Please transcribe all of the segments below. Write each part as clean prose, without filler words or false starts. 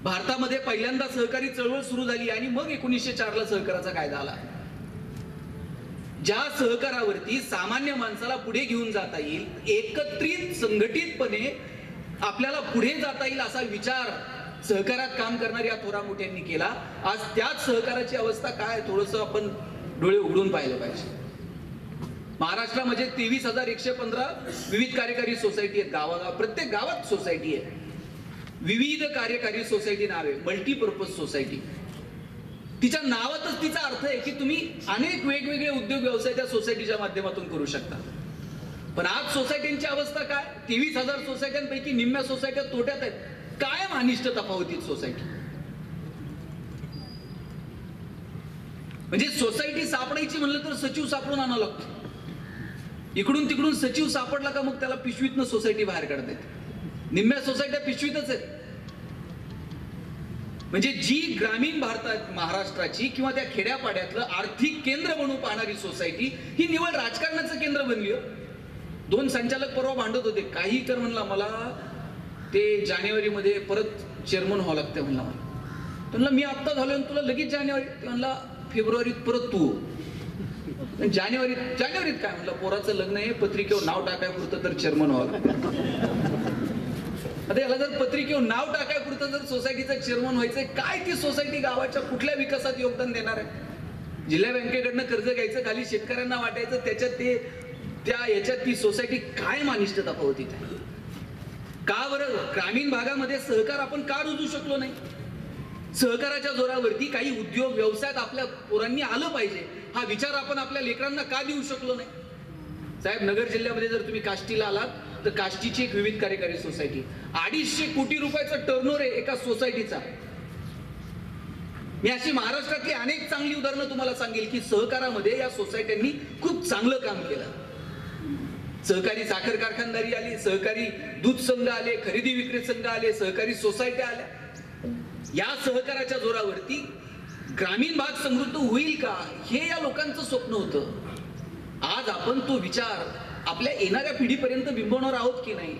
भारतामध्ये पहिल्यांदा सहकारी चळवळ सुरू झाली आणि मग 1904 ला सहकाराचा कायदा आला. ज्या सहकारावरती सामान्य माणसाला पुढे घेऊन जाता येईल, एकत्रित संघटितपणे आपल्याला पुढे जाता येईल असा विचार सहकारात काम करणाऱ्या थोरा मोठ्यांनी केला. आज त्याच सहकाराची अवस्था काय, थोडस आपण डोळे उघडून पाहिलं पाहिजे. महाराष्ट्रामध्ये 23,115 विविध कार्यकारी सोसायटी आहेत. गावागाव प्रत्येक गावात सोसायटी आहे. विविध कार्यकारी सोसायटी नाव आहे, मल्टीपर्पज सोसायटी. तिच्या नावातच तिचा अर्थ आहे की तुम्ही अनेक वेगवेगळे उद्योग व्यवसाय त्या सोसायटीच्या माध्यमातून करू शकता. पण आज सोसायटींची अवस्था काय, 23,000 सोसायट्यांपैकी निम्म्या सोसायट्या तोट्यात आहेत. कायम अनिष्ट तफावतीत सोसायटी. म्हणजे सोसायटी सापडायची म्हणलं तर सचिव सापडून आणावं लागतं. इकडून तिकडून सचिव सापडला का मग त्याला पिशवीतनं सोसायटी बाहेर काढता येते. निम्म्या सोसायट्या पिशवीतच आहेत. म्हणजे जी ग्रामीण भारतात महाराष्ट्राची किंवा त्या खेड्यापाड्यातलं आर्थिक केंद्र म्हणून पाहणारी सोसायटी ही निवड राजकारणाचं केंद्र बनली. 2 संचालक परवा भांडत होते, काही कर म्हणला, मला ते जानेवारीमध्ये परत चेअरमन व्हावं लागतं म्हणला. म्हणलं मी आत्ता झालो आणि तुला लगेच जानेवारी. ते म्हणला फेब्रुवारीत परत तू. जानेवारीत काय म्हणलं, पोराचं लग्न आहे, पत्रिकेवर नाव टाकाय पुरतं तर चेअरमन व्हावं लागतं. आता याला जर पत्रिकेवर नाव टाकाय पुरतं जर सोसायटीचं चेअरमन व्हायचंय, काय ती सोसायटी गावाच्या कुठल्या विकासात योगदान देणार आहे. जिल्हा बँकेकडनं कर्ज घ्यायचं, खाली शेतकऱ्यांना वाटायचं, त्याच्यात याच्यात ती सोसायटी काय अनिष्ट तफावतीत आहे. का बरं ग्रामीण भागामध्ये सहकार आपण का रुजू शकलो नाही. सहकाराच्या जोरावरती काही उद्योग व्यवसायात आपल्या पोरांनी आलं पाहिजे हा विचार आपण आपल्या लेकरांना का देऊ शकलो नाही. साहेब, नगर जिल्ह्यामध्ये जर तुम्ही काष्टीला आलात तर काष्टीची एक विविध कार्यकारी सोसायटी, 250 कोटी रुपयाचा टर्नओव्हर आहे एका सोसायटीचा. मी अशी महाराष्ट्रातली अनेक चांगली उदाहरणं तुम्हाला सांगेल की सहकारामध्ये या सोसायट्यांनी खूप चांगलं काम केलं. सहकारी साखर कारखानदारी आली, सहकारी दूध संघ आले, खरेदी विक्री संघ आले, सहकारी सोसायट्या आल्या. या सहकाराच्या जोरावरती ग्रामीण भाग समृद्ध होईल का, हे या लोकांचं स्वप्न होतं. आज आपण तो विचार आपल्या येणाऱ्या पिढीपर्यंत बिंबवणार आहोत की नाही.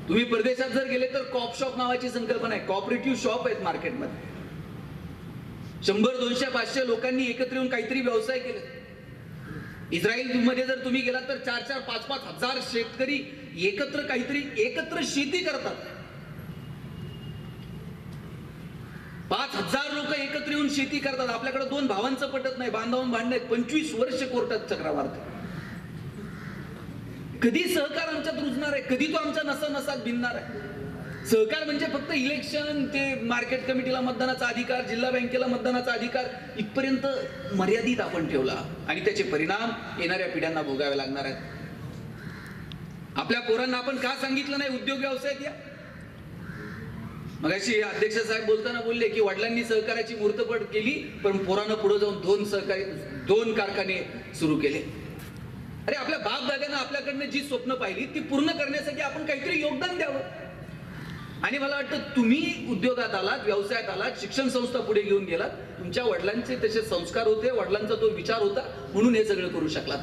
तुम्ही परदेशात जर गेले तर कॉप शॉप नावाची संकल्पना आहे. कॉपरेटिव्ह शॉप आहेत मार्केटमध्ये. 100, 200, 500 लोकांनी एकत्र येऊन काहीतरी व्यवसाय केले. इस्रायल मध्ये जर तुम्ही गेलात तर 4-4, 5-5 हजार शेतकरी एकत्र शेती करतात. 5,000 लोक एकत्र येऊन शेती करतात. आपल्याकडे 2 भावांचं पटत नाही, बांधावून भांडण आहेत, 25 वर्ष कोर्टात चक्रा मारतात. कधी सहकार आमच्यात रुजणार आहे, कधी तो आमच्या नसा-नसात भिनणार आहे. सहकार म्हणजे फक्त इलेक्शन, ते मार्केट कमिटीला मतदानाचा अधिकार, जिल्हा बँकेला मतदानाचा अधिकार इथपर्यंत मर्यादित आपण ठेवला आणि त्याचे परिणाम येणाऱ्या पिढ्यांना भोगावे लागणार आहेत. आपल्या पोरांना आपण का सांगितलं नाही उद्योग व्यवसायात या. मगाशी अध्यक्ष साहेब बोलताना बोलले की वडिलांनी सहकाराची मूर्तपट केली पण पोरानं पुढे जाऊन 2 कारखाने सुरू केले. अरे, आपल्या बाप दाद्यानं आपल्याकडनं जी स्वप्न पाहिली ती पूर्ण करण्यासाठी आपण काहीतरी योगदान द्यावं. आणि मला वाटतं तुम्ही उद्योगात आलात, व्यवसायात आलात, शिक्षण संस्था पुढे घेऊन गेलात, तुमच्या वडिलांचे तसे संस्कार होते, वडिलांचा तो विचार होता म्हणून हे सगळं करू शकलात.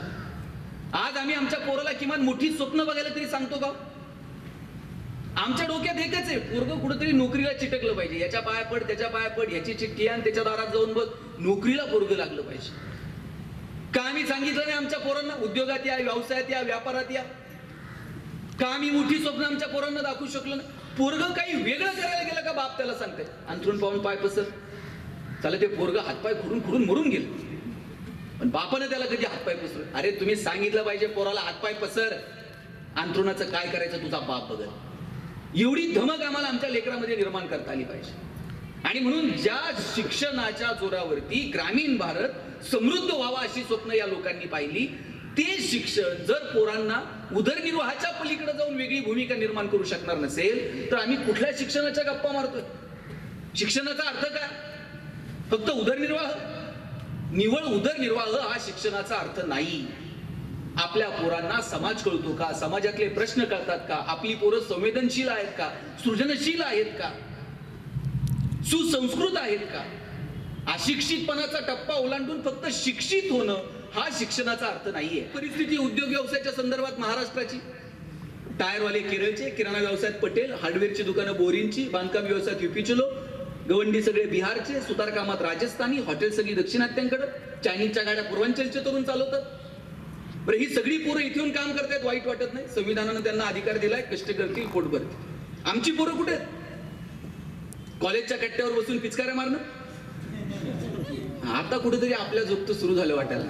आज आम्ही आमच्या पोराला किमान मोठी स्वप्न बघायला तरी सांगतो का. आमच्या डोक्यात एकच आहे, पोरगं कुठेतरी नोकरीला चिटकलं पाहिजे. याच्या पाया पड, त्याच्या पाया पड, याची चिठ्ठी आण, त्याच्या दारात जाऊन बघ, नोकरीला पोरगं लागलं पाहिजे. का आम्ही सांगितलं नाही आमच्या पोरांना उद्योगात या, व्यवसायात या, व्यापारात या. का आम्ही मोठी स्वप्न आमच्या पोरांना दाखवू शकलो नाही. पोरगं काही वेगळं करायला गेलं का बाप त्याला सांगते अंथरून पाहून पाय पसर. चालेल, ते पोरगं हातपाय खुडून मरून गेलं पण बापानं त्याला कधी हातपाय पसर. अरे, तुम्ही सांगितलं पाहिजे पोराला हातपाय पसर, अंथरुणाचं काय करायचं तुझा बाप बघल. एवढी धमक आम्हाला आमच्या लेकरामध्ये निर्माण करता आली पाहिजे. आणि म्हणून ज्या शिक्षणाच्या जोरावरती ग्रामीण भारत समृद्ध व्हावा अशी स्वप्न या लोकांनी पाहिली, ते शिक्षण जर पोरांना उदरनिर्वाहाच्या पलीकडे जाऊन वेगळी भूमिका निर्माण करू शकणार नसेल तर आम्ही कुठल्या शिक्षणाच्या गप्पा मारतोय. शिक्षणाचा अर्थ काय, फक्त उदरनिर्वाह, निव्वळ उदरनिर्वाह हा शिक्षणाचा अर्थ नाही. आपल्या पोरांना समाज कळतो का, समाजातले प्रश्न कळतात का, आपली पोरं संवेदनशील आहेत का, सृजनशील आहेत का, सुसंस्कृत आहेत का. अशिक्षितपणाचा टप्पा ओलांडून फक्त शिक्षित होणं हा शिक्षणाचा अर्थ नाहीये. परिस्थिती उद्योग व्यवसायाच्या संदर्भात महाराष्ट्राची टायरवाले केरळचे, किराणा व्यवसायात पटेल, हार्डवेअरची दुकानं बोरींची, बांधकाम व्यवसायात युपीचे लोक, गवंडी सगळे बिहारचे, सुतार कामात राजस्थानी, हॉटेल सगळी दक्षिणात्यांकडे, चायनीजच्या गाड्या पूर्वांचलचे तरुण चालवतात. बरं, ही सगळी पोरं इथे येऊन काम करतायत, वाईट वाटत नाही. संविधानानं त्यांना अधिकार दिलाय, कष्ट करतील, पोट भरतील. आमची पोरं कुठे आहेत? कॉलेजच्या कट्ट्यावर बसून पिचकाऱ्या मारणं. आता कुठेतरी आपल्या जोगतं सुरू झालं वाटायला.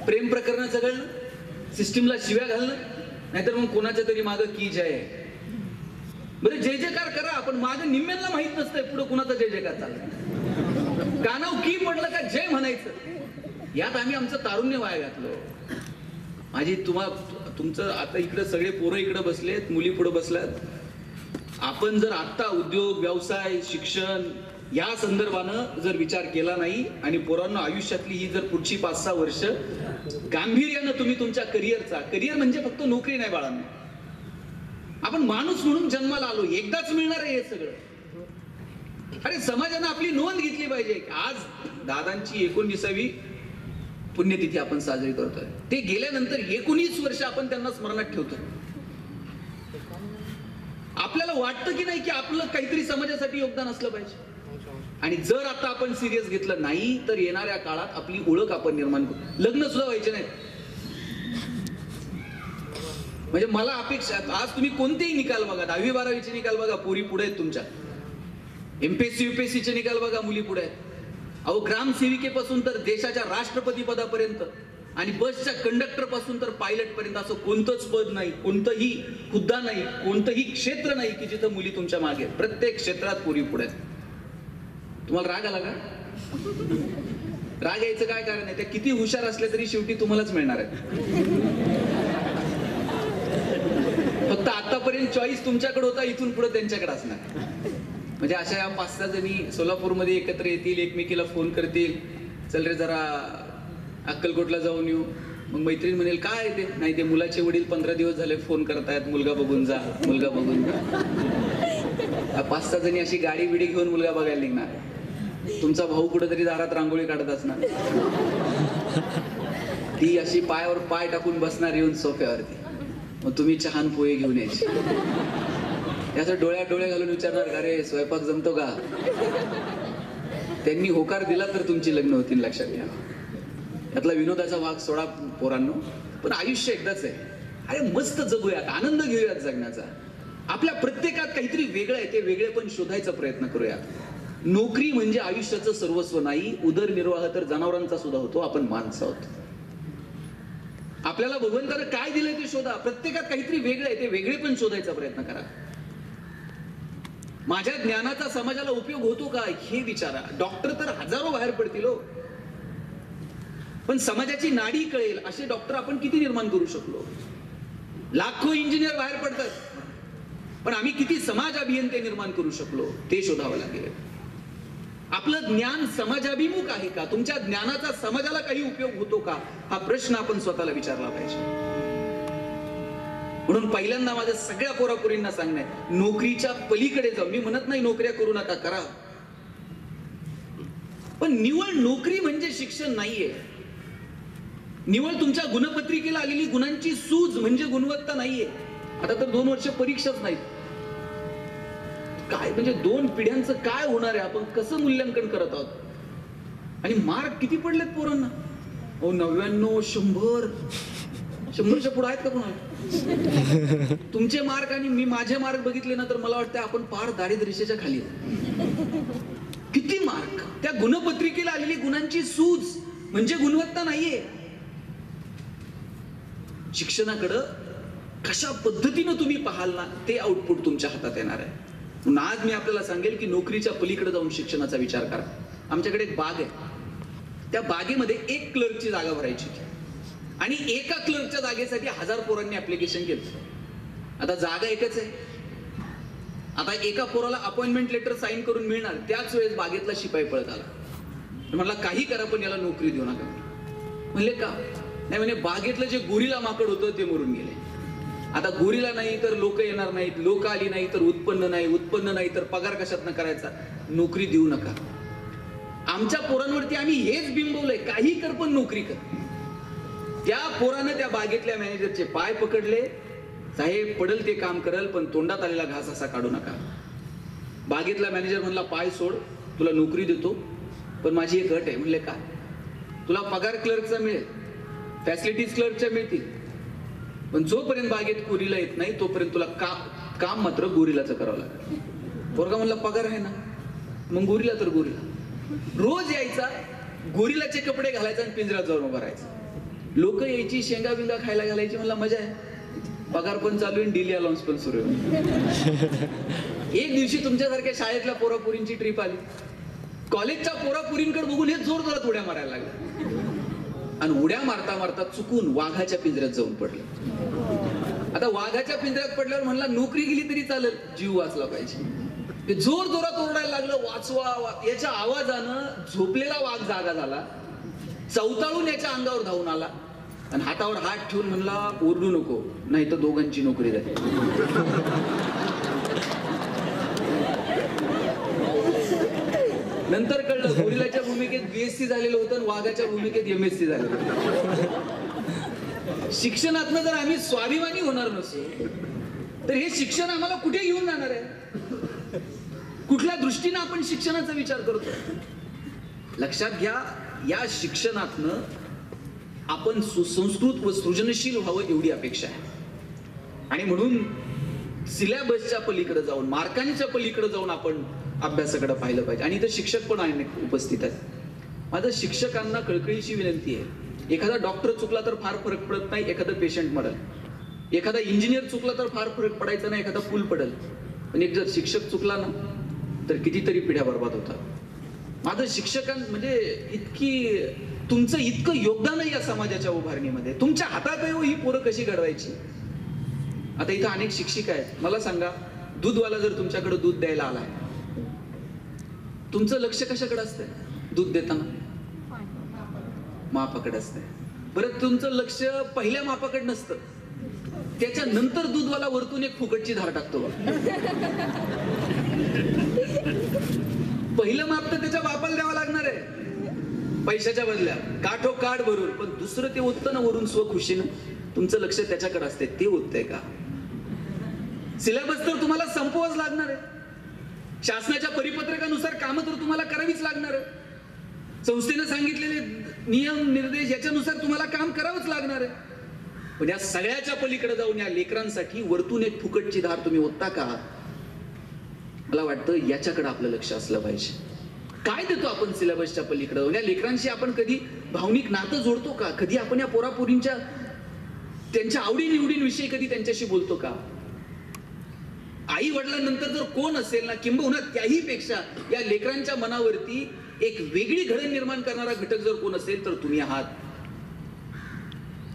प्रेम प्रकरण जगळणं, सिस्टीमला शिव्या घालणं, नाहीतर मग कोणाच्या तरी मागं की जय. बरं, जय जयकार करा, आपण मागं निम्म्यांना माहित नसतंय पुढे कुणाचा जय जयकार चाललाय. कानाव की पडलं का जय म्हणायचं. यात आम्ही आमचं तारुण्य वाया घातलो. माझी तुमचं आता इकडे सगळे पोरं इकडे बसलेत, मुली पुढे बसल्यात. आपण जर आता उद्योग, व्यवसाय, शिक्षण या संदर्भानं जर विचार केला नाही आणि पोरांना आयुष्यातली ही जर पुढची 5-6 वर्ष गांभीर्यानं तुम्ही तुमच्या करिअर म्हणजे फक्त नोकरी नाही बाळांनो, आपण माणूस म्हणून जन्माला आलो, एकदाच मिळणार आहे हे सगळं. अरे समाजानं आपली नोंद घेतली पाहिजे. आज दादांची 19वी पुण्यतिथी आपण साजरी करतोय. ते गेल्यानंतर 19 वर्ष आपण त्यांना स्मरणात ठेवतोय. आपल्याला वाटतं की नाही की आपलं काहीतरी समाजासाठी योगदान असलं पाहिजे. आणि जर आता आपण सिरियस घेतलं नाही तर येणाऱ्या काळात आपली ओळख आपण निर्माण करू. लग्न सुद्धा व्हायचे नाही. म्हणजे मला अपेक्षा, आज तुम्ही कोणतेही निकाल बघा, 10वी-12वीचे निकाल बघा, पोरी पुढे आहेत तुमच्या. एमपीएससी UPSCचे निकाल बघा, मुली पुढे आहेत. अहो, ग्रामसेविकेपासून तर देशाच्या राष्ट्रपती पदापर्यंत आणि बसच्या कंडक्टर पासून तर पायलट पर्यंत असं कोणतंच पद नाही, कोणतंही हुद्दा नाही, कोणतंही क्षेत्र नाही की जिथं मुली तुमच्या मागे. प्रत्येक क्षेत्रात पोरी पुढे आहेत. तुम्हाला राग आला का? राग यायचं काय कारण आहे? त्या किती हुशार असले तरी शेवटी तुम्हालाच मिळणार आहे. फक्त आतापर्यंत चॉईस तुमच्याकडे होता, इथून पुढे त्यांच्याकडे असणार. म्हणजे अशा या 5-6 जणी सोलापूरमध्ये एकत्र येतील, एकमेकीला फोन करतील, चल रे जरा अक्कलकोटला जाऊन येऊ. मग मैत्रीण म्हणेल काय ते, नाही ते मुलाचे वडील 15 दिवस झाले फोन करतायत, मुलगा बघून जा, मुलगा बघून जा. 5-6 जणी अशी गाडी बिडी घेऊन मुलगा बघायला निघणार. तुमचा भाऊ कुठेतरी दारात रांगोळी काढत असणार, ती अशी पायावर पाय टाकून बसणार येऊन सोफ्यावरती. मग तुम्ही चहान पोहे घेऊन यायचे. याचं डोळ्यात डोळे घालून विचारणार, अरे स्वयंपाक जमतो का? त्यांनी होकार दिला तर तुमची लग्न होतील, लक्षात घ्या. यातला विनोदाचा भाग सोडा पोरांनो, पण आयुष्य एकदाच आहे. अरे मस्त जगूयात, आनंद घेऊयात जगण्याचा. आपल्या प्रत्येकात काहीतरी वेगळं आहे, ते वेगळे पण शोधायचा प्रयत्न करूयात. नोकरी म्हणजे आयुष्याचं सर्वस्व नाही. उदरनिर्वाह तर जनावरांचा सुद्धा होतो, आपण माणसं आहोत. आपल्याला भगवंतानं काय दिलंय ते शोधा. प्रत्येकात काहीतरी वेगळं आहे, ते वेगळे पण शोधायचा प्रयत्न करा. माझ्या ज्ञानाचा समाजाला उपयोग होतो का हे विचारा. डॉक्टर तर हजारो बाहेर पडतील हो, पण समाजाची नाडी कळेल असे डॉक्टर आपण किती निर्माण करू शकलो. लाखो इंजिनियर बाहेर पडतात, पण आम्ही किती समाज अभियंते निर्माण करू शकलो ते शोधावं लागेल. आपलं ज्ञान समाजाभिमुख आहे का? तुमच्या ज्ञानाचा समाजाला काही उपयोग होतो का? हा प्रश्न आपण स्वतःला विचारला पाहिजे. म्हणून पहिल्यांदा माझ्या सगळ्या पोरापोरींना सांगणं, नोकरीच्या पलीकडे जाऊ. मी म्हणत नाही नोकऱ्या करू नका, करा, पण निवळ नोकरी म्हणजे शिक्षण नाहीये. निवळ तुमच्या गुणपत्रिकेला आलेली गुणांची सूज म्हणजे गुणवत्ता नाहीये. आता तर 2 वर्ष परीक्षाच नाहीत. काय म्हणजे 2 पिढ्यांचं काय होणार आहे? आपण कसं मूल्यांकन करत आहोत? आणि मार्क किती पडलेत पोरांना? 99, 100. 100च्या पुढे आहेत का कोणाला? तुमचे मार्क आणि मी माझे मार्क बघितले ना तर मला वाटतं आपण पार दारिद्र्य रेषेच्या खाली. किती मार्क? त्या गुणपत्रिकेला आलेली गुणांची सूज म्हणजे गुणवत्ता नाहीये. शिक्षणाकडं कशा पद्धतीनं तुम्ही पाहाल ना ते आउटपुट तुमच्या हातात येणार आहे. म्हणून आज मी आपल्याला सांगेल की नोकरीच्या पलीकडे जाऊन शिक्षणाचा विचार करा. आमच्याकडे एक बाग आहे, त्या बागेमध्ये 1 क्लर्कची जागा भरायची आणि एका क्लर्कच्या जागेसाठी 1000 पोरांनी ऍप्लिकेशन केलं. आता जागा एकच आहे. आता एका पोराला अपॉइंटमेंट लेटर साईन करून मिळणार, त्याच वेळेस बागेतला शिपाई पळत आला. म्हणला काही करा पण याला नोकरी देऊ नका. म्हणले का? नाही म्हणे बागेतलं जे गोरीला माकड होतं ते मरून गेले. आता गोरीला नाही तर लोक येणार नाहीत, लोक आली नाही तर उत्पन्न नाही, उत्पन्न नाही तर पगार कशातनं करायचा, नोकरी देऊ नका. आमच्या पोरांवरती आम्ही हेच बिंबवलंय, काही कर पण नोकरी कर. त्या पोरानं त्या बागेतल्या मॅनेजरचे पाय पकडले. साहेब पडल ते काम करल, पण तोंडात आलेला घास असा काढू नका. बागेतला मॅनेजर म्हणला पाय सोड, तुला नोकरी देतो, पण माझी एक अट आहे. म्हणले का? तुला पगार क्लर्कचा मिळेल, फॅसिलिटीज क्लर्कच्या मिळतील, पण जोपर्यंत बागेत गोरीला येत नाही तोपर्यंत तुला काम मात्र गोरिलाचं करावं लागेल. पोरगा म्हणला पगार आहे ना, मग गोरिला तर गोरिला. रोज यायचा, गोरिलाचे कपडे घालायचा आणि पिंजऱ्यात जाऊन उभा राहायचा. लोक यायची, शेंगा बिंगा खायला घालायची. म्हणला मजा आहे, पगार पण चालू आहे, डेली अलाउन्स पण सुरू आहे. एक दिवशी तुमच्यासारख्या शाळेतल्या पोरापुरींची ट्रिप आली. कॉलेजच्या पोरापुरींकडे बघून हे जोर जोरात उड्या मारायला लागले आणि उड्या मारता मारता चुकून वाघाच्या पिंजऱ्यात जाऊन पडलं. आता वाघाच्या पिंजऱ्यात पडल्यावर म्हणला नोकरी गेली तरी चालेल, जीव वाचला पाहिजे. ते जोर जोरात ओरडायला लागलं, वाचवा. याच्या आवाजानं झोपलेला वाघ जागा झाला, चवताळून याच्या अंगावर धावून आला आणि हातावर हात ठेवून म्हणला ओरडू नको, नाही तर दोघांची नोकरी जाईल. नंतर कळलं गोरिलाच्या भूमिकेत BSc झालेलं होतं आणि वाघाच्या भूमिकेत MSc झालेलं होतं. शिक्षणातनं जर आम्ही स्वाभिमानी होणार नसू तर हे शिक्षण आम्हाला कुठे घेऊन जाणार आहे? कुठल्या दृष्टीनं आपण शिक्षणाचा विचार करतो? लक्षात घ्या, या शिक्षणातनं आपण सुसंस्कृत व सृजनशील व्हावं एवढी अपेक्षा आहे. आणि म्हणून सिलेबसच्या पलीकडे जाऊन, मार्कांच्या पलीकडे जाऊन आपण अभ्यासाकडे पाहिलं पाहिजे. आणि इथं शिक्षक पण उपस्थित आहेत. माझं शिक्षकांना कळकळीची विनंती आहे, एखादा डॉक्टर चुकला तर फार फरक पडत नाही, एखादा पेशंट मरल. एखादा इंजिनियर चुकला तर फार फरक पडायचा नाही, एखादा पूल पडेल. पण एक जर शिक्षक चुकला ना तर कितीतरी पिढ्या बर्बाद होतात. माझं शिक्षकां म्हणजे तुमचं इतकं योगदान आहे या समाजाच्या उभारणीमध्ये. तुमच्या हातात आहे ही पोरं कशी घडवायची. आता इथं अनेक शिक्षिका आहेत. मला सांगा, दूधवाला जर तुमच्याकडे दूध द्यायला आलाय, तुमचं लक्ष कशाकडे असतंय? दूध देताना मापाकडे असतंय. बरं, तुमचं लक्ष पहिल्या मापाकडे नसतं, त्याच्यानंतर दूधवाला वरतून एक फुकटची धार टाकतो. पहिलं माप तर त्याच्या बापाला द्यावं लागणार आहे पैशाच्या बदल्यात, काठोकाठ भरून. पण दुसरं ते ओततं ना वरून स्वखुशीनं, तुमचं लक्ष त्याच्याकडे असते, ते ओततंय का? सिलेबस तर तुम्हाला संपवाच लागणार आहे. शासनाच्या परिपत्रकानुसार कामं तर तुम्हाला करावीच लागणार आहे. संस्थेनं सांगितलेले नियम निर्देश याच्यानुसार तुम्हाला काम करावंच लागणार आहे. पण या सगळ्याच्या पलीकडे जाऊन या लेकरांसाठी वरतून एक फुकटची धार तुम्ही ओतता का? मला वाटतं याच्याकडे आपलं लक्ष असलं पाहिजे. काय देतो आपण सिलेबसच्या पलीकडे? या लेकरांशी आपण कधी भावनिक नातं जोडतो का? कधी आपण या पोरापोरींच्या त्यांच्या आवडीनिवडींविषयी कधी त्यांच्याशी बोलतो का? आई वडिलांनंतर जर कोण असेल ना, किंबहुना त्याही पेक्षा या लेकरांच्या मनावरती एक वेगळी घडण निर्माण करणारा घटक जर कोण असेल तर तुम्ही आहात.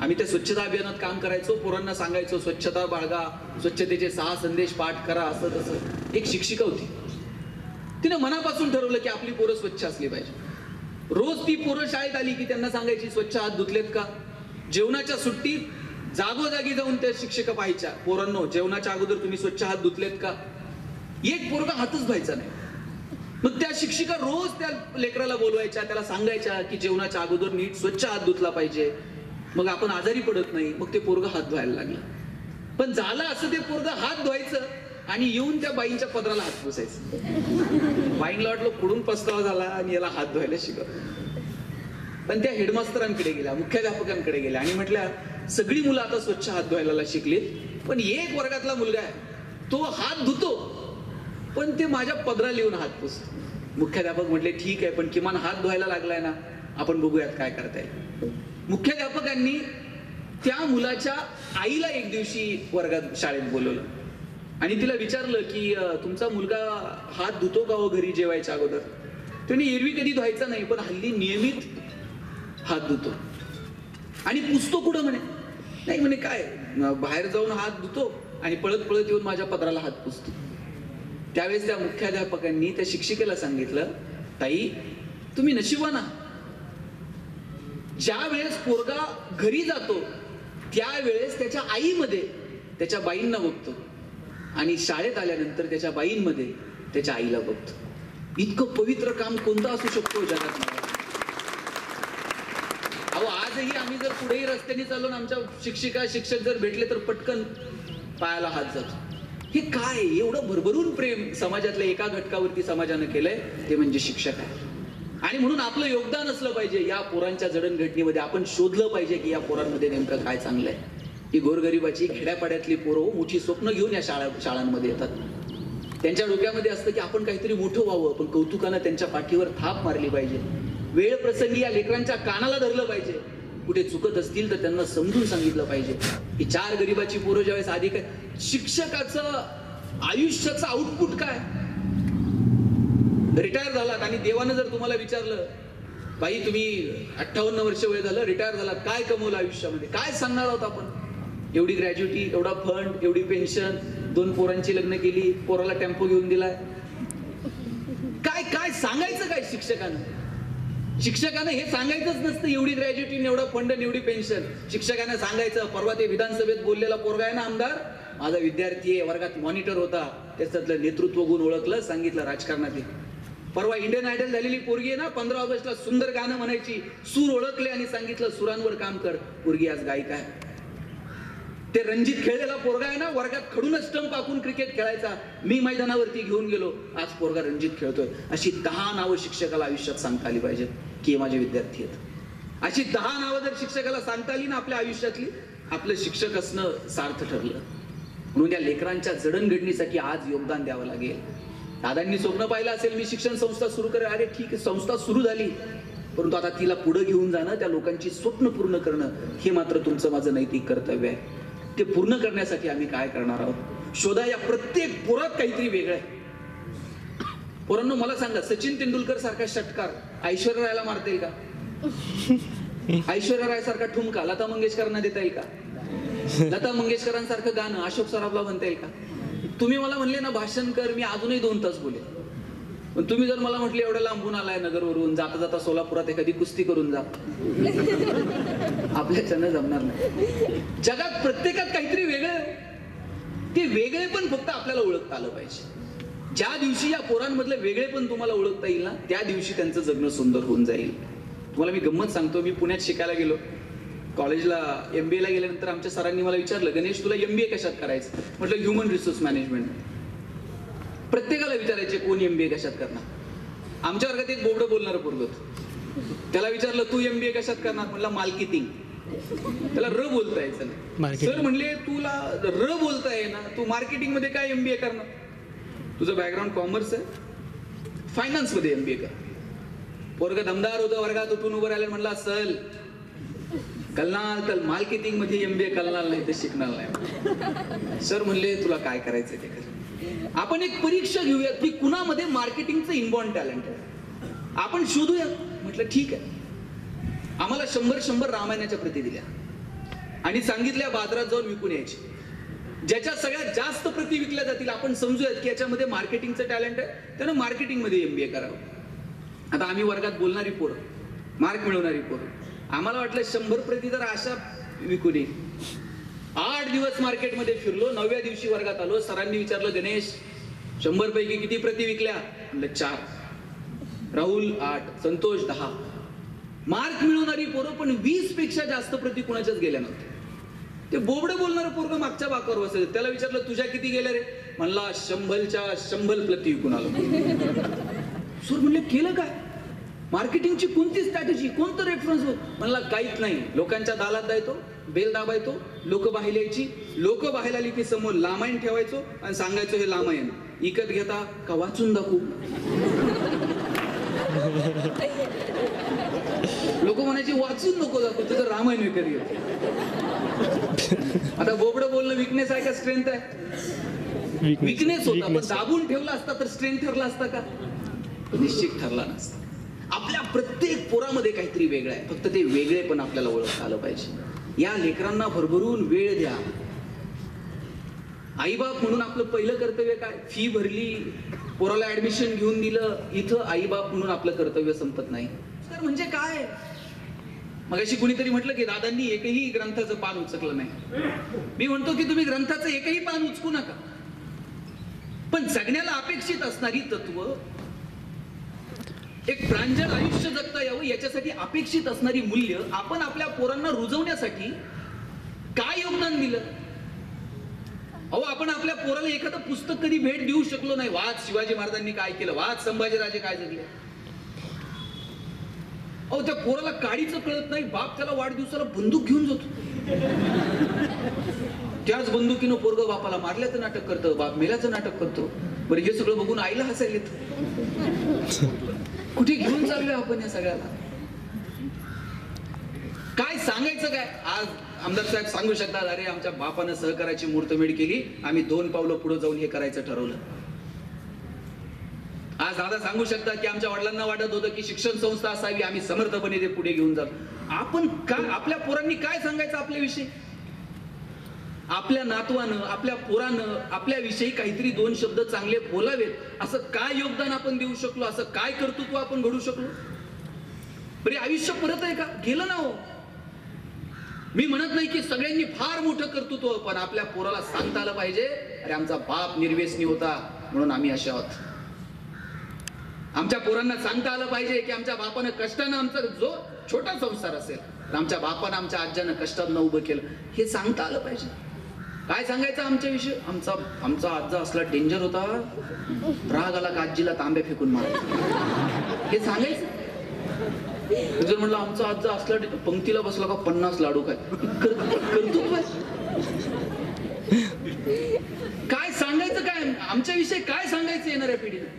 आम्ही त्या स्वच्छता अभियानात काम करायचो, पोरांना सांगायचो स्वच्छता बाळगा, स्वच्छतेचे 6 संदेश पाठ करा, असं तसं. एक शिक्षिका होती, तिने मनापासून ठरवलं की आपली पोरं स्वच्छ असली पाहिजे. रोज ती पोरं शाळेत आली की त्यांना सांगायची स्वच्छ हात धुतलेत का. जेवणाच्या सुट्टीत जागोजागी जाऊन त्या शिक्षिका पाहायच्या, पोरांनो जेवणाच्या अगोदर तुम्ही स्वच्छ हात धुतलेत का. एक पोरगा हातच धुवायचा नाही. मग त्या शिक्षिका रोज त्या लेकराला बोलवायच्या, त्याला सांगायच्या की जेवणाच्या अगोदर नीट स्वच्छ हात धुतला पाहिजे, मग आपण आजारी पडत नाही. मग ते पोरगा हात धुवायला लागलं. पण झालं असं, ते पोरगा हात धुवायचं आणि येऊन त्या बाईंच्या पदराला हात पुसायचं. बाईंना वाटलं कुठून पस्तावा झाला आणि याला हात धुवायला शिकवलं. पण त्या हेडमास्तरांकडे गेल्या, मुख्याध्यापकांकडे गेल्या आणि म्हटल्या सगळी मुलं आता स्वच्छ हात धुवायला शिकलीत, पण एक वर्गातला मुलगा आहे तो हात धुतो पण ते माझ्या पदराला येऊन हात पुसतो. मुख्याध्यापक म्हटले ठीक आहे, पण किमान हात धुवायला लागलाय ना, आपण बघूयात काय करता येईल. मुख्याध्यापकांनी त्या मुलाच्या आईला एक दिवशी वर्गात शाळेत बोलवलं आणि तिला विचारलं की तुमचा मुलगा हात धुतो का हो घरी जेवायच्या अगोदर. त्याने एरवी कधी धुवायचा नाही, पण हल्ली नियमित हात धुतो. आणि पुसतो कुठं म्हणे. नाही म्हणे, काय बाहेर जाऊन हात धुतो आणि पळत पळत येऊन माझ्या पदराला हात पुसतो. त्यावेळेस त्या मुख्याध्यापकांनी त्या शिक्षिकेला सांगितलं, ताई तुम्ही नशिबवान आहात. ज्या वेळेस पोरगा घरी जातो त्यावेळेस त्याच्या आईमध्ये त्याच्या बाईंना बघतो आणि शाळेत आल्यानंतर त्याच्या बाईंमध्ये त्याच्या आईला बघतो. इतकं पवित्र काम कोणतं असू शकतो जगात? अहो, आजही आम्ही जर पुढेही रस्त्याने चालून आमच्या शिक्षिका शिक्षक जर भेटले तर पटकन पायाला हात जातो. हे काय एवढं भरभरून प्रेम समाजातल्या एका घटकावरती समाजानं केलंय, ते म्हणजे शिक्षक आहे. आणि म्हणून आपलं योगदान असलं पाहिजे या पोरांच्या जडणघडणीमध्ये. आपण शोधलं पाहिजे की या पोरांमध्ये नेमकं काय चांगलं आहे. ही गोरगरिबाची खेड्यापाड्यातली पोरं मोठी स्वप्न घेऊन या शाळांमध्ये येतात. त्यांच्या डोक्यामध्ये असतं की आपण काहीतरी मोठं व्हावं, पण कौतुकानं त्यांच्या पाठीवर थाप मारली पाहिजे. वेळ प्रसंगी या लेकरांच्या कानाला धरलं पाहिजे. कुठे चुकत असतील तर त्यांना समजून सांगितलं पाहिजे की 4 गरिबाची पोरं ज्यावेळेस आधी काय. शिक्षकाचं आयुष्याचं आउटपुट काय. रिटायर झालात आणि देवानं जर तुम्हाला विचारलं, बाई तुम्ही 58 वर्ष वय झालं, रिटायर झालात, काय कमवलं आयुष्यामध्ये, काय सांगणार आहोत आपण. एवढी ग्रॅज्युटी, एवढा फंड, एवढी पेन्शन, 2 पोरांची लग्न केली, पोराला टेम्पो घेऊन दिलाय. काय काय सांगायचं काय शिक्षकानं. शिक्षकानं हे सांगायचंच नसतं एवढी ग्रॅज्युटी, एवढा फंड, एवढी पेन्शन. शिक्षकानं सांगायचं, परवा ते विधानसभेत बोललेला पोरगा आहे ना आमदार, माझा विद्यार्थी आहे, वर्गात मॉनिटर होता, त्याच्यातलं नेतृत्व गुण ओळखलं, सांगितलं राजकारणात. परवा इंडियन आयडल झालेली पोरगी आहे ना, 15 ऑगस्टला सुंदर गाणं म्हणायची, सूर ओळखले आणि सांगितलं सुरांवर काम कर, पोरगी आज गायिका आहे. ते रणजित खेळलेला पोरगा आहे ना, वर्गात खडूनच स्टंप आखून क्रिकेट खेळायचा, मी मैदानावरती घेऊन गेलो, आज पोरगा रणजित खेळतोय. अशी 10 नावं शिक्षकाला आयुष्यात सांगता आली पाहिजेत की हे माझे विद्यार्थी आहेत. अशी 10 नावं जर शिक्षकाला सांगता आली ना आपल्या आयुष्यातली, आपलं शिक्षक असणं सार्थ ठरलं. म्हणून या लेकरांच्या जडणघडणीसाठी आज योगदान द्यावं लागेल. दादांनी स्वप्न पाहिलं असेल मी शिक्षण संस्था सुरू करेल. अरे ठीक आहे, संस्था सुरू झाली, परंतु आता तिला पुढे घेऊन जाणं, त्या लोकांची स्वप्न पूर्ण करणं, हे मात्र तुमचं माझं नैतिक कर्तव्य आहे. ते पूर्ण करण्यासाठी आम्ही काय करणार आहोत शोधा. या प्रत्येक पोरात काहीतरी वेगळं आहे. पोरांनो मला सांगा, सचिन तेंडुलकर सारखा षटकार ऐश्वर्या रायला मारता येईल का. ऐश्वर्या राय सारखा ठुमका लता मंगेशकरांना देता येईल का. लता मंगेशकरांसारखं गाणं अशोक सराफला म्हणता येईल का. तुम्ही मला म्हणले ना भाषण कर, मी अजूनही 2 तास बोले. पण तुम्ही जर मला म्हटले एवढं लांबून आलाय नगरवरून, जाता जाता सोलापुरात एखादी कुस्ती करून जा, आपल्याच्यानं जमणार नाही. जगात प्रत्येकात काहीतरी वेगळं, ते वेगळे पण फक्त आपल्याला ओळखता आलं पाहिजे. ज्या दिवशी या पोरांमधलं वेगळे पण तुम्हाला ओळखता येईल ना, त्या दिवशी त्यांचं जगणं सुंदर होऊन जाईल. तुम्हाला मी गंमत सांगतो, मी पुण्यात शिकायला गेलो, कॉलेजला MBA ला गेल्यानंतर आमच्या सरांनी मला विचारलं, गणेश तुला MBA कशात करायचं. म्हटलं ह्युमन रिसोर्स मॅनेजमेंट. प्रत्येकाला विचारायचे कोण MBA कशात करणार. आमच्या वर्गात एक बोबडं बोलणारं पोरगं होतं, त्याला विचारलं तू MBA कशात करणार. म्हटलं मार्केटिंग. त्याला र बोलता यायचं नाही. सर म्हणले तुला र बोलता येईना, तू मार्केटिंग मध्ये काय MBA करणार. तुझं बॅकग्राऊंड कॉमर्स आहे, फायनान्स मध्ये MBA कर. पोरगं दमदार होतं, वर्गात उठून उभं राहिलं, म्हणला सल कलनार तर मार्केटिंग मध्ये MBA कलनार नाही तर शिकणार नाही. सर म्हणले तुला काय करायचंय ते कर. आपण एक परीक्षा घेऊयात की कुणामध्ये मार्केटिंगचं इनबॉर्न टॅलेंट आहे, आपण शोधूया. म्हटलं ठीक आहे. आम्हाला 100 रामायणाच्या प्रती दिल्या आणि सांगितल्या बाजारात जाऊन विकून यायची. ज्याच्या सगळ्यात जास्त प्रती विकल्या जातील आपण समजूयात की याच्यामध्ये मार्केटिंगचं टॅलेंट आहे, त्यानं मार्केटिंग मध्ये MBA करावं. आता आम्ही वर्गात बोलणारी पोरं, मार्क मिळवणारी पोरं, आम्हाला वाटलं 100 प्रती तर अशा विकून येईल. 8 दिवस मार्केटमध्ये फिरलो, 9व्या दिवशी वर्गात आलो. सरांनी विचारलं गणेश 100 पैकी किती प्रती विकल्या. म्हणलं 4. राहुल 8, संतोष 10. मार्क मिळवणारी पोरं पण 20 पेक्षा जास्त प्रती कुणाच्याच गेल्या नव्हत्या. ते बोबडं बोलणारं पोरगं मागच्या बाकावर बसायचं. त्याला विचारलं तुझ्या किती गेल्या रे. म्हणला 100च्या 100 प्रती विकून आलो. सर म्हणले केलं काय. मार्केटिंगची कोणती स्ट्रॅटेजी, कोणतं रेफरन्स. म्हणला काहीच नाही, लोकांच्या दालात जायचो, बेल दाबायचो, लोक बाहेर यायची, लोक बाहेर आली की समोर लामायण ठेवायचो आणि सांगायचो हे लामायण इकत घेता का वाचून दाखवू. लोक म्हणायचे वाचून नको दाखवू, तुझं रामायण विकत घे. आता बोबडं बोलणं विकनेस आहे का स्ट्रेंथ आहे. विकनेस होता, पण दाबून ठेवला असता तर स्ट्रेंथ ठरला असता का. निश्चित ठरला नसता. आपल्या प्रत्येक पोरामध्ये काहीतरी वेगळं आहे, फक्त ते वेगळे पण आपल्याला ओळखता आलं पाहिजे. या लेकरांना भरभरून वेळ द्या. आईबाप म्हणून आपलं पहिलं कर्तव्य काय. फी भरली, पोराला ऍडमिशन घेऊन दिलं, इथं आईबाप म्हणून आपलं कर्तव्य संपत नाही. तर म्हणजे काय. मगाशी कुणीतरी म्हटलं की दादांनी एकही ग्रंथाचं पान उचकलं नाही. मी म्हणतो की तुम्ही ग्रंथाचं एकही पान उचकू नका, पण जगण्याला अपेक्षित असणारी तत्व एक प्रांजळ आयुष्य जगता यावं याच्यासाठी अपेक्षित असणारी मूल्य आपण आपल्या पोरांना रुजवण्यासाठी काय योगदान दिलं? अहो, आपण आपल्या पोराला एखादं पुस्तक कधी भेट देऊ शकलो नाही. वाच शिवाजी महाराजांनी काय केलं, वाच संभाजीराजे काय जगले. अहो, त्या पोराला काडीचं कळत नाही, बाप त्याला वाढदिवसाला बंदूक घेऊन जातो. त्याच बंदुकीनं पोरग बापाला मारल्याचं नाटक करतं, बाप मेल्याचं नाटक करतो. बरं, हे सगळं बघून आईला हसायला येतं. कुठे घेऊन चाललोय आपण या सगळ्याला? काय सांगायचं काय? आज आमदार साहेब सांगू शकतात, अरे आमच्या बापानं सहकाराची मुहूर्तमेढ केली, आम्ही 2 पावलं पुढे जाऊन हे करायचं ठरवलं. आज दादा सांगू शकतात की आमच्या वडिलांना वाटत होतं की शिक्षण संस्था असावी, आम्ही समर्थपणे ते पुढे घेऊन जातो. आपण काय, आपल्या पोरांनी काय सांगायचं आपल्याविषयी? आपल्या नातवानं, आपल्या पोरानं आपल्याविषयी काहीतरी 2 शब्द चांगले बोलावेत, असं काय योगदान आपण देऊ शकलो, असं काय कर्तृत्व आपण घडू शकलो? बरे, आयुष्य परत आहे का? गेलं ना हो. मी म्हणत नाही की सगळ्यांनी फार मोठं कर्तृत्व, पण आपल्या पोराला सांगता आलं पाहिजे, अरे आमचा बाप निर्व्यसनी होता म्हणून आम्ही असे आहोत. आमच्या पोरांना सांगता आलं पाहिजे की आमच्या बापानं कष्टानं आमचा जो छोटा संसार असेल, तर आमच्या बापानं आमच्या आज्यानं कष्टानं उभं केलं, हे सांगता आलं पाहिजे. काय सांगायचं आमच्याविषयी? आमचा आजा असला डेंजर होता, राग आला का आजीला तांबे फेकून मारायचा, हे सांगायचं. जर म्हणलं आमचा आजा असला पंक्तीला बसला का 50 लाडू, काय कर्तृत्व? काय सांगायचं? काय आमच्याविषयी काय सांगायचं येणाऱ्या पिढीला?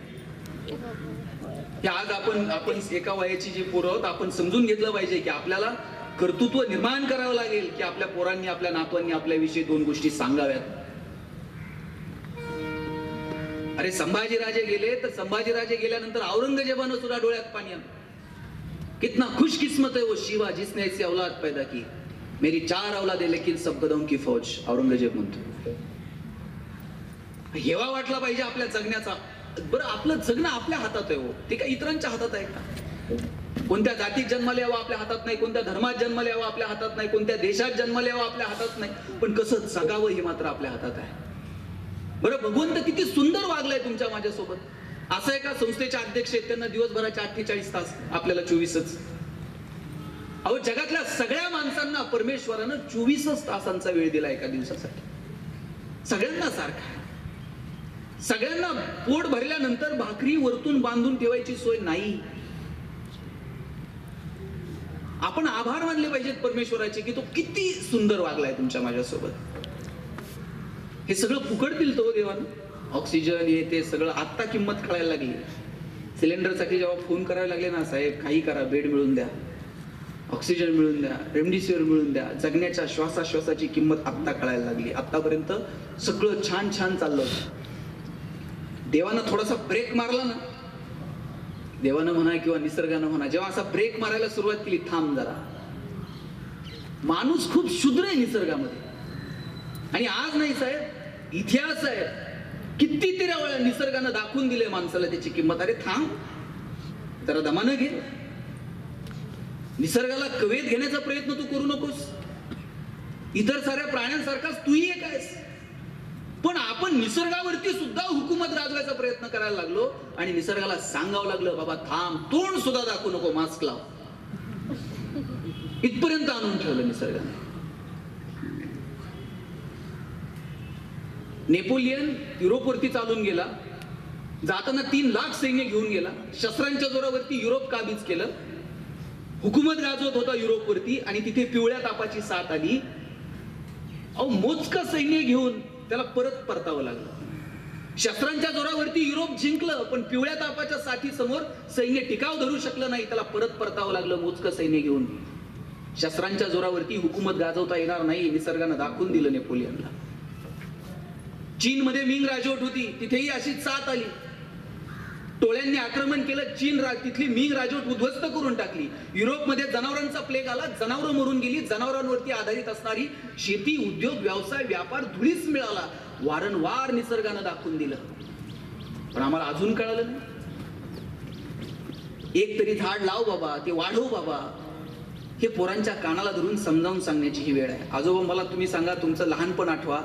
आज आपण एका वयाची जी पोरं आहोत, आपण समजून घेतलं पाहिजे की आपल्याला कर्तृत्व निर्माण करावं लागेल की आपल्या पोरांनी, आपल्या नातवांनी आपल्याविषयी 2 गोष्टी सांगाव्यात. अरे संभाजीराजे गेले, तर संभाजीराजे गेल्यानंतर औरंगजेबानं सुद्धा डोळ्यात पाणी आलं. कितना खुशकिस्मत है वो शिवा जिसने ऐसी औलाद पैदा की, मेरी 4 औलादे लेकिन सब गदों की फौज, औरंगजेब म्हणतो. हेवा वाटला पाहिजे आपल्या जगण्याचा. बरं, आपलं जगणं आपल्या हातात आहे हो, ते काय इतरांच्या हातात आहे का? कोणत्या जातीत जन्माला यावं आपल्या हातात नाही, कोणत्या धर्मात जन्माला यावं आपल्या हातात नाही, कोणत्या देशात जन्माला यावं आपल्या हातात नाही, पण कसं जगावं हे मात्र आपल्या हातात आहे. बरं, भगवंत किती सुंदर वागलाय तुमच्या माझ्यासोबत. असं एका संस्थेचे अध्यक्ष आहेत, त्यांना दिवसभराचे 48 तास, आपल्याला 24च. अहो, जगातल्या सगळ्या माणसांना परमेश्वरानं 24 तासांचा वेळ दिला एका दिवसासाठी. सगळ्यांना सारखा. सगळ्यांना पोट भरल्यानंतर भाकरी वरतून बांधून ठेवायची सोय नाही. आपण आभार मानले पाहिजेत परमेश्वराचे की तो किती सुंदर वागलाय तुमच्या माझ्यासोबत. हे सगळं फुकट दिलं तो देवानं. ऑक्सिजन हे ते सगळं आत्ता किंमत कळायला लागली. सिलेंडरसाठी जेव्हा फोन करावे लागले ना, साहेब काही करा, बेड मिळून द्या, ऑक्सिजन मिळून द्या, रेमडेसिवीर मिळून द्या, जगण्याच्या श्वासाश्वासाची किंमत आत्ता कळायला लागली. आतापर्यंत सगळं छान छान चाललं. देवानं थोडासा ब्रेक मारला ना, देवानं म्हणा किंवा निसर्गानं म्हणा, जेव्हा असा ब्रेक मारायला सुरुवात केली, थांब जरा, माणूस खूप क्षुद्र आहे निसर्गामध्ये. आणि आज नाही साहेब, इतिहास आहे, कितीतरी वेळा निसर्गानं दाखवून दिले माणसाला त्याची किंमत. अरे थांब जरा, दमानं घे. निसर्गाला कवेत घेण्याचा प्रयत्न तू करू नकोस. इतर साऱ्या प्राण्यांसारखाच तूही एक आहेस. पण आपण निसर्गावरती सुद्धा हुकूमत गाजवायचा प्रयत्न करायला लागलो आणि निसर्गाला सांगावं लागलं, बाबा थांब, तोंड सुद्धा दाखवू नको, मास्क लाव. इथपर्यंत आणून ठेवलं निसर्गाने. नेपोलियन युरोपवरती चालून गेला, जाताना 3 लाख सैन्य घेऊन गेला, शस्त्रांच्या जोरावरती युरोप काबीज केलं, हुकूमत गाजवत होता युरोपवरती, आणि तिथे पिवळ्या तापाची साथ आली. अहो, मोजकं सैन्य घेऊन त्याला परत परतावं लागलं. शस्त्रांच्या जोरावरती युरोप जिंकलं, पण पिवळ्या तापाच्या साथी समोर सैन्य टिकाव धरू शकलं नाही, त्याला परत परतावं लागलं मोजकं सैन्य घेऊन. शस्त्रांच्या जोरावरती हुकूमत गाजवता येणार नाही, निसर्गानं दाखवून दिलं नेपोलियनला. चीनमध्ये मिंग राजवट होती, तिथेही अशीच साथ आली. टोळ्यांनी आक्रमण केलं, तिथली मिंग राजवट उद्ध्वस्त करून टाकली. युरोपमध्ये जनावरांचा प्लेग आला, जनावरं मरून गेली. जनावरांवरती आधारित असणारी शेती, उद्योग, व्यवसाय, व्यापार धुळीस मिळाला. वारंवार निसर्गानं दाखवून दिलं, पण आम्हाला अजून कळालं नाही. एक तरी झाड लाव बाबा, ते वाढव बाबा, हे पोरांच्या कानाला धरून समजावून सांगण्याची ही वेळ आहे. आजोबा, मला तुम्ही सांगा, तुमचं लहानपण आठवा.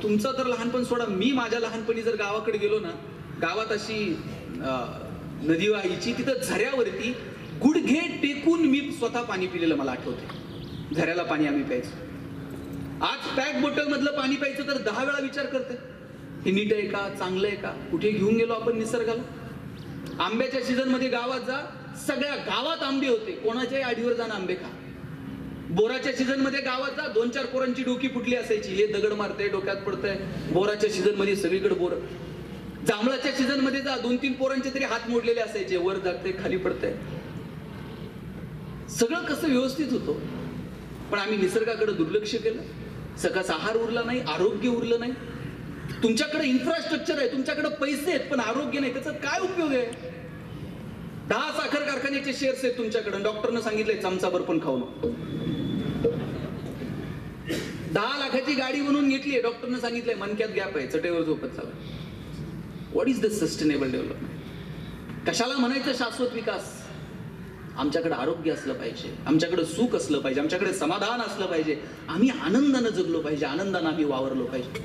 तुमचं तर लहानपण सोडा, मी माझ्या लहानपणी जर गावाकडे गेलो ना, गावात अशी नदी वाहीची, तिथं झऱ्यावरती गुडघे टेकून मी स्वतः पाणी पिलेलं मला आठवतंय. झऱ्याला पाणी आम्ही प्यायचो. आज पॅक बॉटल मधलं पाणी प्यायचं तर 10 वेळा विचार करते, हे नीट आहे का, चांगलं आहे का, कुठे घेऊन गेलो आपण निसर्गाला. आंब्याच्या सीझन मध्ये गावात जा, सगळ्या गावात आंबे होते, कोणाच्याही आडीवर जाणं आंबे खा. बोराच्या सीझन मध्ये गावात जा, 2-4 पोरांची डोकी फुटली असायची, हे दगड मारतंय, डोक्यात पडतंय. बोराच्या सीझन मध्ये सगळीकडे बोर. जांभळाच्या सीझन मध्ये जा, 2-3 पोरांचे तरी हात मोडलेले असायचे, वर जाते खाली पडतंय. सगळं कसं व्यवस्थित होतं, पण आम्ही निसर्गाकडे दुर्लक्ष केलं. सकस आहार उरला नाही, आरोग्य उरलं नाही. तुमच्याकडे इन्फ्रास्ट्रक्चर आहे, तुमच्याकडे पैसे आहेत, पण आरोग्य नाही, त्याचा काय उपयोग आहे? 10 साखर कारखान्याचे शेअर्स आहेत तुमच्याकडे, डॉक्टरनं सांगितलंय चमचाभर पण खाऊ नको. 10 लाखाची गाडी बनवून घेतलीये, डॉक्टरनं सांगितलंय मनक्यात गॅप आहे, चटेवर झोपत चाला. What is the sustainable development? कशाला म्हणायचं शाश्वत विकास? आमच्याकडे आरोग्य असलं पाहिजे, आमच्याकडे सुख असलं पाहिजे, आमच्याकडे समाधान असलं पाहिजे, आम्ही आनंदानं जगलो पाहिजे, आनंदानं आम्ही वावरलो पाहिजे.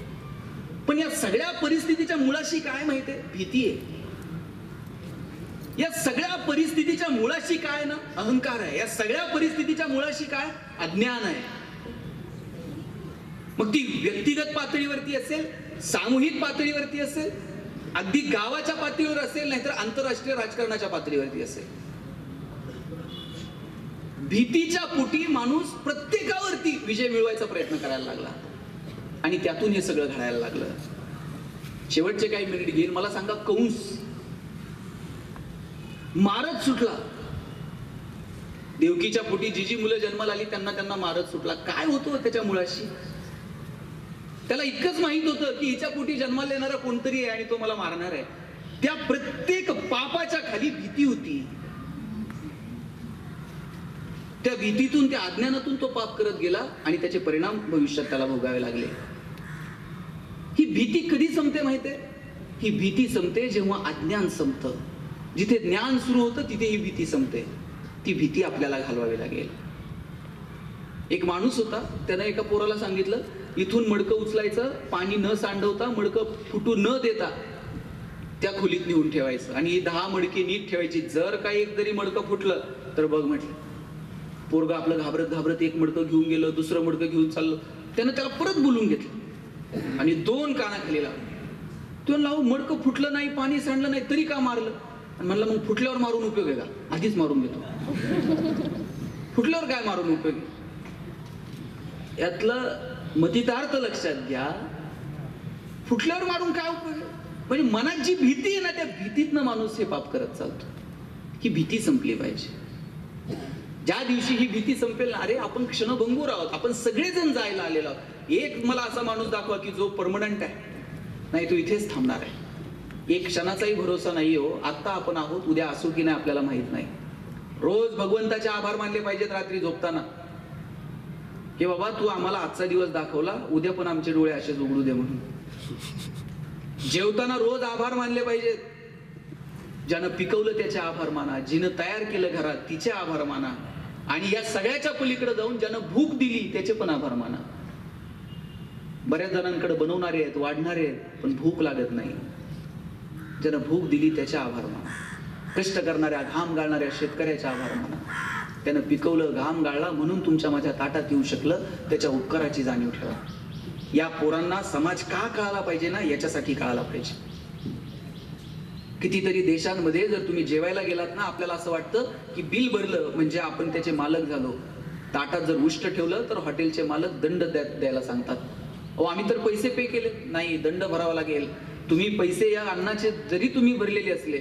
पण या सगळ्या परिस्थितीच्या मुळाशी काय माहितीये? भीती आहे. या सगळ्या परिस्थितीच्या मुळाशी काय ना? अहंकार आहे. या सगळ्या परिस्थितीच्या मुळाशी काय? अज्ञान आहे. मग ती व्यक्तिगत पातळीवरती असेल, सामूहिक पातळीवरती असेल, अगदी गावाच्या पातळीवर असेल, नाहीतर आंतरराष्ट्रीय राजकारणाच्या पातळीवरती असेल. भीतीच्या पोटी माणूस प्रत्येकावरती विजय मिळवायचा प्रयत्न करायला लागला आणि त्यातून हे सगळं घडायला लागलं. शेवटचे काही मिनिट घेईल. मला सांगा, कंस मारत सुटला. देवकीच्या पोटी जी मुलं जन्माला आली त्यांना मारत सुटला. काय होतं त्याच्या मुळाशी? त्याला इतकंच माहित होतं की हिच्या पोटी जन्माला येणारा कोणतरी आहे आणि तो मला मारणार आहे. त्या प्रत्येक पापाच्या खाली भीती होती. त्या भीतीतून, त्या अज्ञानातून तो पाप करत गेला आणि त्याचे परिणाम भविष्यात त्याला भोगावे लागले. ही भीती कधी संपते माहितीये? ही भीती संपते जेव्हा अज्ञान संपतं. जिथे ज्ञान सुरू होतं तिथे ही भीती संपते. ती भीती आपल्याला घालवावी लागेल. एक माणूस होता, त्यानं एका पोराला सांगितलं, इथून मडकं उचलायचं, पाणी न सांडवता, मडकं फुटू न देता त्या खोलीत नेऊन ठेवायचं आणि 10 मडकी नीट ठेवायची. जर काही एक जरी मडकं फुटलं तर बघ म्हटलं. पोरगा आपलं घाबरत एक मडकं घेऊन गेलं, दुसरं मडकं घेऊन चाललं. त्यानं त्याला परत बोलून घेतलं आणि 2 कानाखाली लावलं. तो लावू, मडकं फुटलं नाही, पाणी सांडलं नाही, तरी का मारलं? आणि म्हणलं, मग फुटल्यावर मारून उपयोग आहे का? आधीच मारून घेतो. फुटल्यावर काय मारून उपयोग आहे? यातलं मतितार्थ लक्षात घ्या. फुटल्यावर मारून काय उपयोग आहे? म्हणजे मनात जी भीती आहे ना, त्या भीतीतनं माणूस हे पाप करत चालतो. ही भीती संपली पाहिजे. ज्या दिवशी ही भीती संपेल ना, अरे आपण क्षणभंगूर आहोत, आपण सगळेजण जायला आलेलो आहोत. एक मला असा माणूस दाखवा की जो परमनंट आहे, नाही तो इथेच थांबणार आहे. एक क्षणाचाही भरोसा नाही हो. आता आपण आहोत, उद्या असू की नाही आपल्याला माहित नाही. रोज भगवंताचे आभार मानले पाहिजेत रात्री झोपताना, की बाबा तू आम्हाला आजचा दिवस दाखवला, उद्या पण आमचे डोळे असेच उघडू दे म्हणून. जेवताना रोज आभार मानले पाहिजेत. ज्यानं पिकवलं त्याचे आभार माना, जिनं तयार केलं घरात तिचे आभार माना, आणि या सगळ्याच्या पलीकडे जाऊन ज्यानं भूक दिली त्याचे पण आभार माना. बऱ्याच जणांकडे बनवणारे आहेत, वाढणारे आहेत, पण भूक लागत नाही. ज्यानं भूक दिली त्याचे आभार माना. कष्ट करणाऱ्या, घाम गाळणाऱ्या शेतकऱ्याचे आभार माना. त्यानं पिकवलं, घाम गाळला म्हणून तुमच्या माझ्या ताटात येऊ शकलं, त्याच्या उपकाराची जाणीव ठेवा. या पोरांना समाज का कळाला पाहिजे ना, याच्यासाठी कळाला पाहिजे. कितीतरी देशांमध्ये जर तुम्ही जेवायला गेलात ना, आपल्याला असं वाटतं की बिल भरलं म्हणजे आपण त्याचे मालक झालो. ताटात जर उष्ट ठेवलं तर हॉटेलचे मालक दंड द्यायला सांगतात. अहो आम्ही तर पैसे पे केले. नाही, दंड भरावा लागेल. तुम्ही पैसे या अन्नाचे जरी तुम्ही भरलेले असले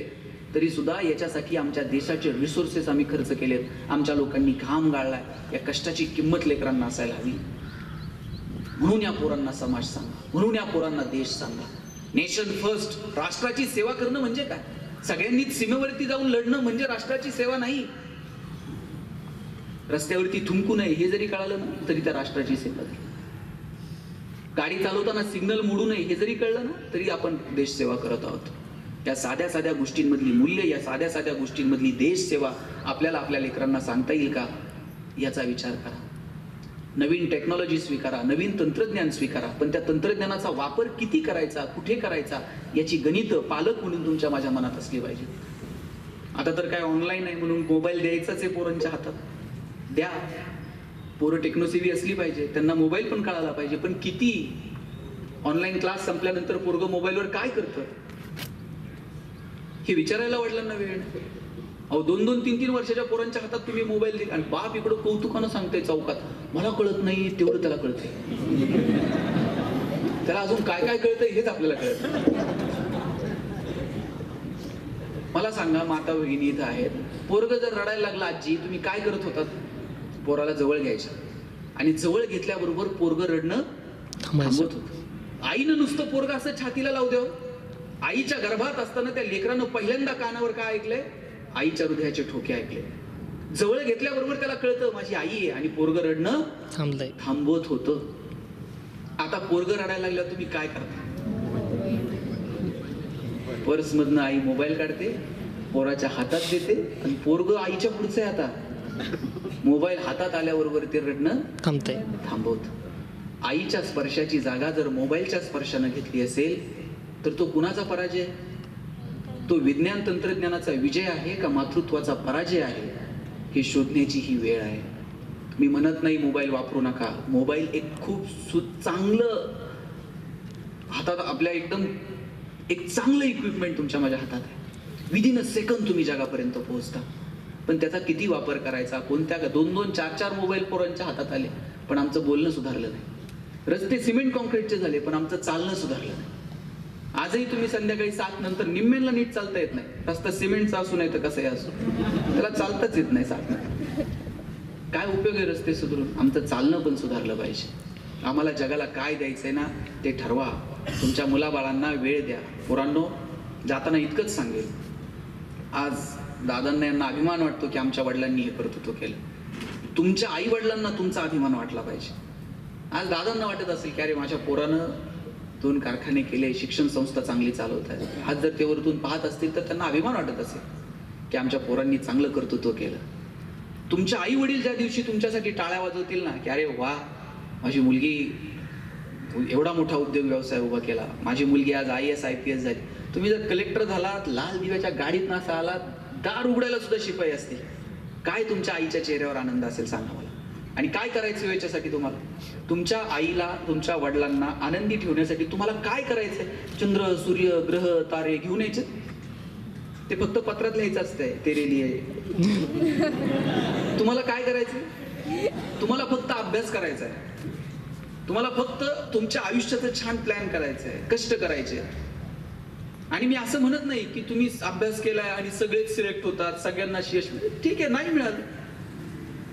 तरी सुद्धा याच्यासाठी आमच्या देशाचे रिसोर्सेस आम्ही खर्च केलेत. आमच्या लोकांनी घाम गाळलाय. या कष्टाची किंमत लेकरांना असायला हवी. म्हणून या पोरांना समाज सांगा, म्हणून या पोरांना देश सांगा. Nation first. राष्ट्राची सेवा करणं म्हणजे काय? सगळ्यांनीच सीमेवरती जाऊन लढणं म्हणजे राष्ट्राची सेवा नाही. रस्त्यावरती थुंकू नये हे जरी कळालं ना तरी त्या राष्ट्राची सेवा झाली. गाडी चालवताना सिग्नल मोडू नये हे जरी कळलं ना तरी आपण देश सेवा करत आहोत. या साध्या साध्या गोष्टींमधली मूल्य, या साध्या साध्या गोष्टींमधली देश सेवा आपल्याला आपल्या लेकरांना सांगता येईल का, याचा विचार करा. नवीन टेक्नॉलॉजी स्वीकारा, नवीन तंत्रज्ञान स्वीकारा, पण त्या तंत्रज्ञानाचा वापर किती करायचा, कुठे करायचा, याची गणितं पालक म्हणून तुमच्या माझ्या मनात असली पाहिजे. आता तर काय ऑनलाईन आहे म्हणून मोबाईल द्यायचाच आहे पोरांच्या हातात. द्या, पोरं टेक्नोसेवी असली पाहिजे, त्यांना मोबाईल पण कळायला पाहिजे. पण किती? ऑनलाईन क्लास संपल्यानंतर पोरगं मोबाईलवर काय करतं हे विचारायला वडिलांना वेळ नाही. अहो 2-2, 3-3 वर्षाच्या पोरांच्या हातात तुम्ही मोबाईल दिला आणि बाप इकडं कौतुकानं सांगताय चौकात, मला कळत नाही तेवढं त्याला कळतंय. त्याला अजून काय काय कळतंय हेच आपल्याला कळत. मला सांगा, माता भगिनी इथं आहेत, पोरग जर रडायला लागला, आजी तुम्ही काय करत होतात? पोराला जवळ घ्यायचं आणि जवळ घेतल्याबरोबर पोरग रडणं थांबवत होतं. आईनं नुसतं पोरग असं छातीला लावू द्यावं. आईच्या गर्भात असताना त्या लेकरानं पहिल्यांदा कानावर काय ऐकलंय? आईच्या हृदयाचे ठोके ऐकले. जवळ घेतल्याबरोबर त्याला कळतं माझी आई आहे आणि पोरग रडणं थांबवत होतं. आता पोरग रडायला लागल्यावर तुम्ही काय करता? पर्स मधनं आई मोबाईल काढते, पोराच्या हातात देते आणि पोरग आईच्या पुढचं आहे. आता मोबाईल हातात आल्याबरोबर ते रडणं थांबवत. आईच्या स्पर्शाची जागा जर मोबाईलच्या स्पर्शानं घेतली असेल तर तो कुणाचा पराजय? तो विज्ञान तंत्रज्ञानाचा विजय आहे का मातृत्वाचा पराजय आहे हे शोधण्याची ही वेळ आहे. मी म्हणत नाही मोबाईल वापरू नका. मोबाईल एक खूप चांगलं हातात आपल्या एकदम एक चांगलं इक्विपमेंट तुमच्या माझ्या हातात आहे. विदिन अ सेकंद तुम्ही जगापर्यंत पोहोचता. पण त्याचा किती वापर करायचा? कोणत्या 2-2, 4-4 मोबाईल पोरांच्या हातात आले पण आमचं बोलणं सुधारलं नाही. रस्ते सिमेंट कॉन्क्रीटचे झाले पण आमचं चालणं सुधारलं नाही. आजही तुम्ही संध्याकाळी 7 नंतर निम्म्यांना नीट चालता येत नाही. रस्ता सिमेंटचा असू नाही तर कसंही असो, त्याला चालताच येत नाही 7 नंतर. काय उपयोग आहे रस्ते सुधारून? आमचं चालणं पण सुधारलं पाहिजे. आम्हाला जगाला काय द्यायचंय ना ते ठरवा. तुमच्या मुलाबाळांना वेळ द्या. पोरांनो, जाताना इतकंच सांगेल, आज दादांना यांना अभिमान वाटतो की आमच्या वडिलांनी हे कर्तृत्व केलं. तुमच्या आई वडिलांना तुमचा अभिमान वाटला पाहिजे. आज दादांना वाटत असेल की अरे माझ्या पोरानं 2 कारखाने केले, शिक्षण संस्था चांगली चालवत आहे. आज जर ते वरतून पाहत असतील तर त्यांना अभिमान वाटत असेल की आमच्या पोरांनी चांगलं कर्तृत्व केलं. तुमच्या आई वडील ज्या दिवशी तुमच्यासाठी टाळ्या वाजवतील ना की अरे वा, माझी मुलगी एवढा मोठा उद्योग व्यवसाय उभा केला, माझी मुलगी आज IAS IPS झाली. तुम्ही जर कलेक्टर झालात, लाल दिव्याच्या गाडीत नसा आलात, दार उघडायला सुद्धा शिपाई असतील, काय तुमच्या आईच्या चेहऱ्यावर आनंद असेल सांगा मला. आणि काय करायचं याच्यासाठी तुम्हाला? तुमच्या आईला, तुमच्या वडिलांना आनंदी ठेवण्यासाठी तुम्हाला काय करायचंय? चंद्र, सूर्य, ग्रह, तारे घेऊन यायचे? ते फक्त पत्रात लिहायचं असतंय, तेरे लिए. तुम्हाला काय करायचंय? तुम्हाला फक्त अभ्यास करायचा आहे. तुम्हाला फक्त तुमच्या आयुष्याचं छान प्लॅन करायचंय, कष्ट करायचे. आणि मी असं म्हणत नाही की तुम्ही अभ्यास केलाय आणि सगळेच सिलेक्ट होतात, सगळ्यांना यश मिळेल. ठीक आहे, नाही मिळालं,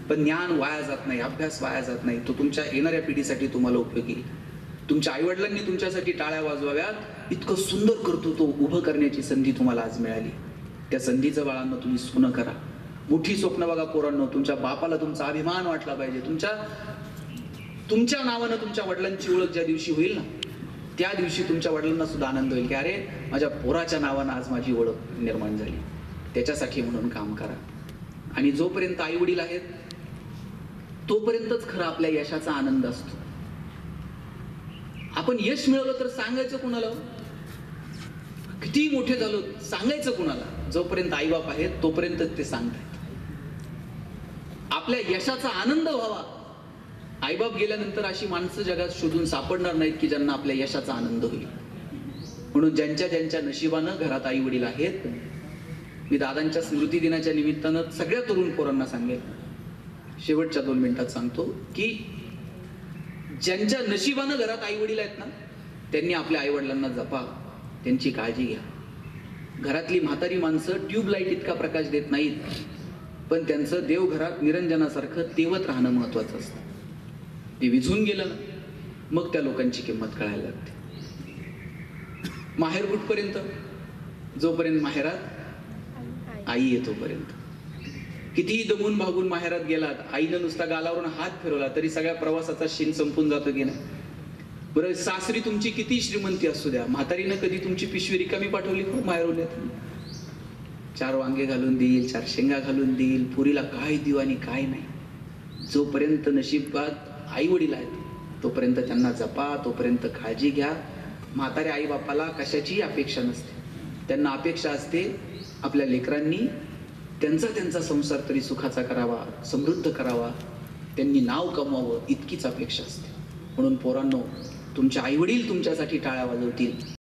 पण ज्ञान वाया जात नाही, अभ्यास वाया जात नाही. तो तुमच्या येणाऱ्या पिढीसाठी तुम्हाला उपयोगी. तुमच्या आईवडिलांनी तुमच्यासाठी टाळ्या वाजवाव्यात इतकं सुंदर कर्तृत्व उभं करण्याची संधी तुम्हाला आज मिळाली. त्या संधीचं बाळांना तुम्ही सोनं करा. मोठी स्वप्न बघा पोरांनो. तुमच्या बापाला तुमचा अभिमान वाटला पाहिजे. तुमच्या नावानं तुमच्या वडिलांची ओळख ज्या दिवशी होईल ना, त्या दिवशी तुमच्या वडिलांना सुद्धा आनंद होईल की अरे माझ्या पोराच्या नावानं आज माझी ओळख निर्माण झाली. त्याच्यासाठी म्हणून काम करा. आणि जोपर्यंत आई वडील आहेत तोपर्यंतच खरं आपल्या यशाचा आनंद असतो. आपण यश मिळवलं तर सांगायचं कुणाला? किती मोठे झालो सांगायचं कुणाला? जोपर्यंत आई बाप आहेत तोपर्यंत ते सांगतात. आपल्या यशाचा आनंद व्हावा. आईबाप गेल्यानंतर अशी माणसं जगात शोधून सापडणार नाहीत की ज्यांना आपल्या यशाचा आनंद होईल. म्हणून ज्यांच्या ज्यांच्या नशिबानं घरात आई वडील आहेत, मी दादांच्या स्मृती दिनाच्या निमित्तानं सगळ्या तरुण पोरांना सांगेल, शेवटच्या 2 मिनिटात सांगतो की ज्यांच्या नशिबानं घरात आई वडील आहेत ना, त्यांनी आपल्या आई वडिलांना जपा, त्यांची काळजी घ्या. घरातली म्हातारी माणसं ट्यूबलाईट इतका प्रकाश देत नाहीत, पण त्यांचं देवघरात निरंजनासारखं तेवत राहणं महत्वाचं असतं. ते विझून गेलं ना, मग त्या लोकांची किंमत कळायला लागते. माहेर कुठपर्यंत? जोपर्यंत माहेरात आई येतोपर्यंत. कितीही दमून भागून माहेरात गेलात, आईनं नुसता गालावरून हात फिरवला तरी सगळ्या प्रवासाचा शीन संपून जातो की नाही? बरं, सासरी तुमची किती श्रीमंती असू द्या, म्हातारीनं कधी तुमची पिशवी रिकामी पाठवली हो माहेरून? 4 वांगे घालून देईल, 4 शेंगा घालून देईल, पुरीला काय देऊ आणि काय नाही. जोपर्यंत नशिबात आई वडील आहेत तोपर्यंत त्यांना जपा, तोपर्यंत काळजी घ्या. म्हाताऱ्या आई बापाला कशाची अपेक्षा नसते. त्यांना अपेक्षा असते आपल्या लेकरांनी त्यांचा संसार तरी सुखाचा करावा, समृद्ध करावा, त्यांनी नाव कमवावं, इतकीच अपेक्षा असते. म्हणून पोरांनो, तुमचे आईवडील तुमच्यासाठी टाळ्या वाजवतील